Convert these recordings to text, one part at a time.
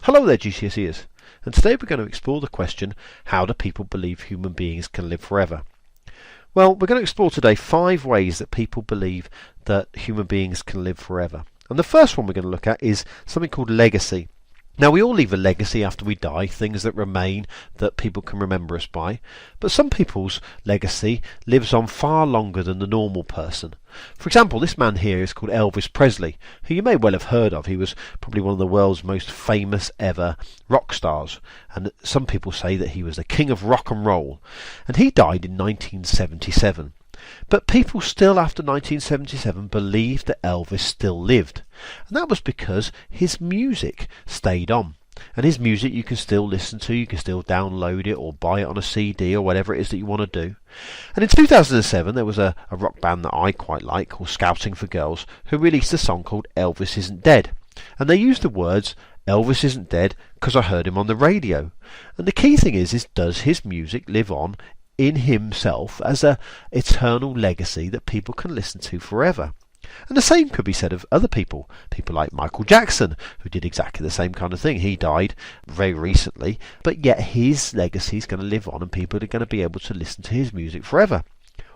Hello there GCSEers, and today we're going to explore the question, how do people believe human beings can live forever? Well, we're going to explore today 5 ways that people believe that human beings can live forever. And the first one we're going to look at is something called legacy. Now, we all leave a legacy after we die, things that remain that people can remember us by. But some people's legacy lives on far longer than the normal person. For example, this man here is called Elvis Presley, who you may well have heard of. He was probably one of the world's most famous ever rock stars. And some people say that he was the king of rock and roll. And he died in 1977. But people still after 1977 believed that Elvis still lived. And that was because his music stayed on. And his music you can still listen to, you can still download it or buy it on a CD or whatever it is that you want to do. And in 2007 there was a rock band that I quite like called Scouting for Girls who released a song called Elvis Isn't Dead. And they used the words, Elvis isn't dead because I heard him on the radio. And the key thing is does his music live on in himself as a eternal legacy that people can listen to forever? And the same could be said of other people like Michael Jackson, who did exactly the same kind of thing. He died very recently, but yet his legacy is going to live on and people are going to be able to listen to his music forever.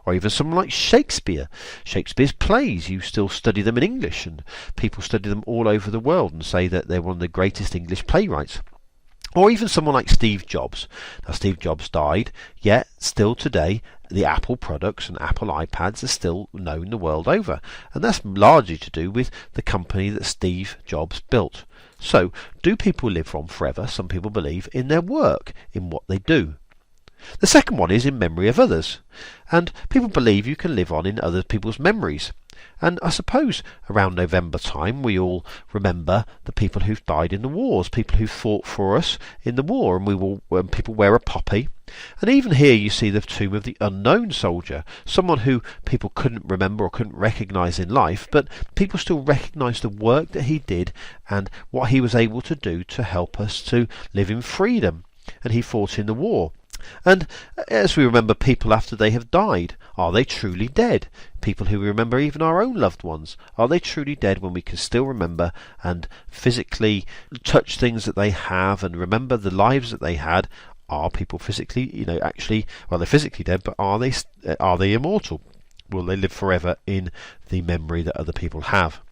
Or even someone like Shakespeare. Shakespeare's plays, you still study them in English, and people study them all over the world and say that they're one of the greatest English playwrights. Or even someone like Steve Jobs. Now, Steve Jobs died, yet still today the Apple products and Apple iPads are still known the world over. And that's largely to do with the company that Steve Jobs built. So, do people live on forever? Some people believe in their work, in what they do. The second one is in memory of others. And people believe you can live on in other people's memories. And I suppose around November time we all remember the people who've died in the wars, people who fought for us in the war, and people wear a poppy. And even here you see the tomb of the unknown soldier, someone who people couldn't remember or couldn't recognise in life, but people still recognise the work that he did and what he was able to do to help us to live in freedom. And he fought in the war. And as we remember people after they have died, are they truly dead? People who remember even our own loved ones, are they truly dead when we can still remember and physically touch things that they have and remember the lives that they had? Are people physically, they're physically dead, but are they immortal? Will they live forever in the memory that other people have?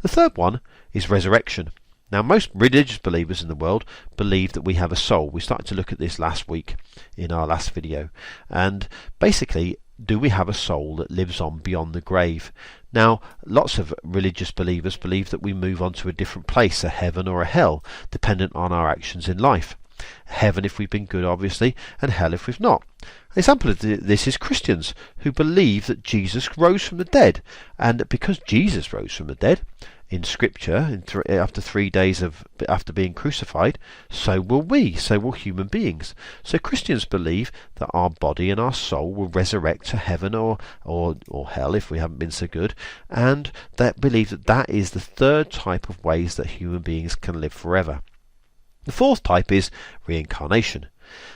The third one is resurrection. Now, most religious believers in the world believe that we have a soul. We started to look at this last week in our last video. And basically, do we have a soul that lives on beyond the grave? Now, lots of religious believers believe that we move on to a different place, a heaven or a hell, dependent on our actions in life. Heaven if we've been good, obviously, and hell if we've not. An example of this is Christians who believe that Jesus rose from the dead. And because Jesus rose from the dead, in Scripture, after 3 days after being crucified, so will we, so will human beings. So Christians believe that our body and our soul will resurrect to heaven or hell if we haven't been so good, and that believe that is the third type of ways that human beings can live forever. The fourth type is reincarnation.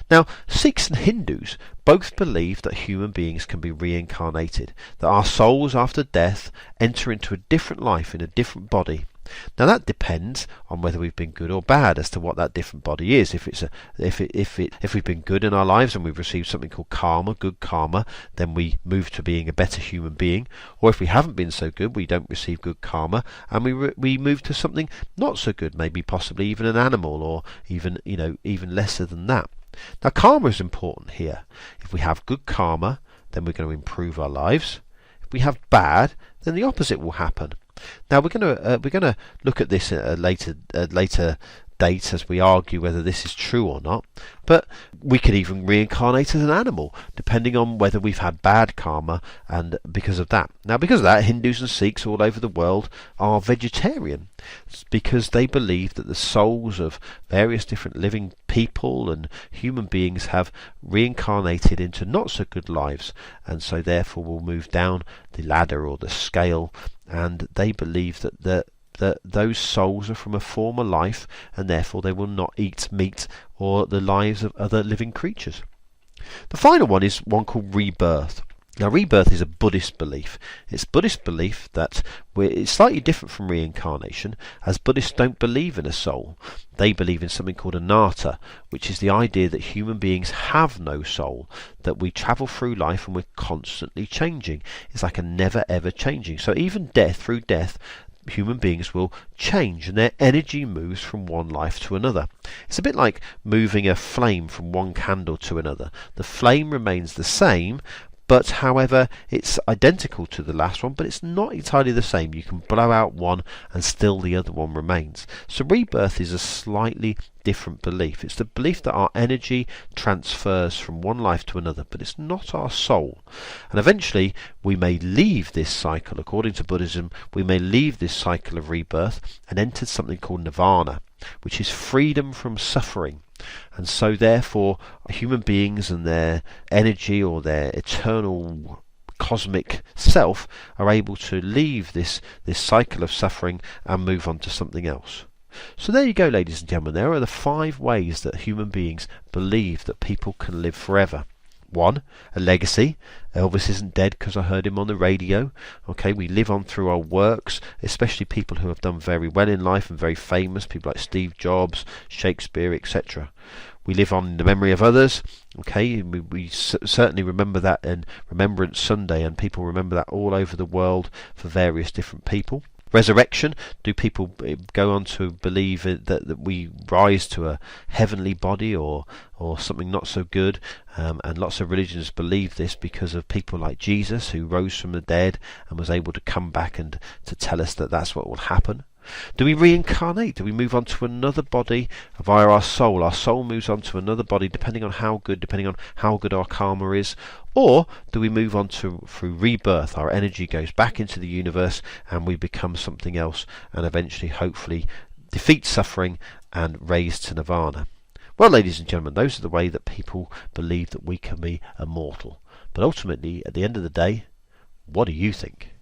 Now, Sikhs and Hindus both believe that human beings can be reincarnated, that our souls after death enter into a different life in a different body. Now that depends on whether we've been good or bad as to what that different body is. If we've been good in our lives and we've received something called karma, good karma, then we move to being a better human being. Or if we haven't been so good, we don't receive good karma, and we move to something not so good, maybe possibly even an animal, or even lesser than that. Now, karma is important here. If we have good karma, then we're going to improve our lives. If we have bad, then the opposite will happen. Now, we're going to look at this at a later date as we argue whether this is true or not. But we could even reincarnate as an animal, depending on whether we've had bad karma, and because of that. Now, because of that, Hindus and Sikhs all over the world are vegetarian, because they believe that the souls of various different living people and human beings have reincarnated into not so good lives, and so therefore will move down the ladder or the scale, and they believe that those souls are from a former life, and therefore they will not eat meat or the lives of other living creatures. The final one is one called rebirth. Now, rebirth is a Buddhist belief. It's Buddhist belief that it's slightly different from reincarnation, as Buddhists don't believe in a soul. They believe in something called anatta, which is the idea that human beings have no soul, that we travel through life and we're constantly changing. It's like a never ever changing. So even through death, human beings will change and their energy moves from one life to another. It's a bit like moving a flame from one candle to another. The flame remains the same, but however it's identical to the last one, but it's not entirely the same. You can blow out one and still the other one remains. So rebirth is a slightly different belief. It's the belief that our energy transfers from one life to another, but it's not our soul. And eventually we may leave this cycle. According to Buddhism, we may leave this cycle of rebirth and enter something called nirvana, which is freedom from suffering. And so therefore human beings and their energy or their eternal cosmic self are able to leave this cycle of suffering and move on to something else. So there you go, ladies and gentlemen. There are the 5 ways that human beings believe that people can live forever. 1, a legacy. Elvis isn't dead because I heard him on the radio. Okay, we live on through our works, especially people who have done very well in life and very famous, people like Steve Jobs, Shakespeare, etc. We live on the memory of others. Okay, we certainly remember that in Remembrance Sunday, and people remember that all over the world for various different people. Resurrection, do people go on to believe that we rise to a heavenly body or something not so good? And lots of religions believe this because of people like Jesus, who rose from the dead and was able to come back and to tell us that that's what will happen. Do we reincarnate? Do we move on to another body via our soul? Our soul moves on to another body depending on how good our karma is. Or do we move on through rebirth? Our energy goes back into the universe and we become something else and eventually, hopefully, defeat suffering and raise to nirvana. Well, ladies and gentlemen, those are the way that people believe that we can be immortal. But ultimately, at the end of the day, what do you think?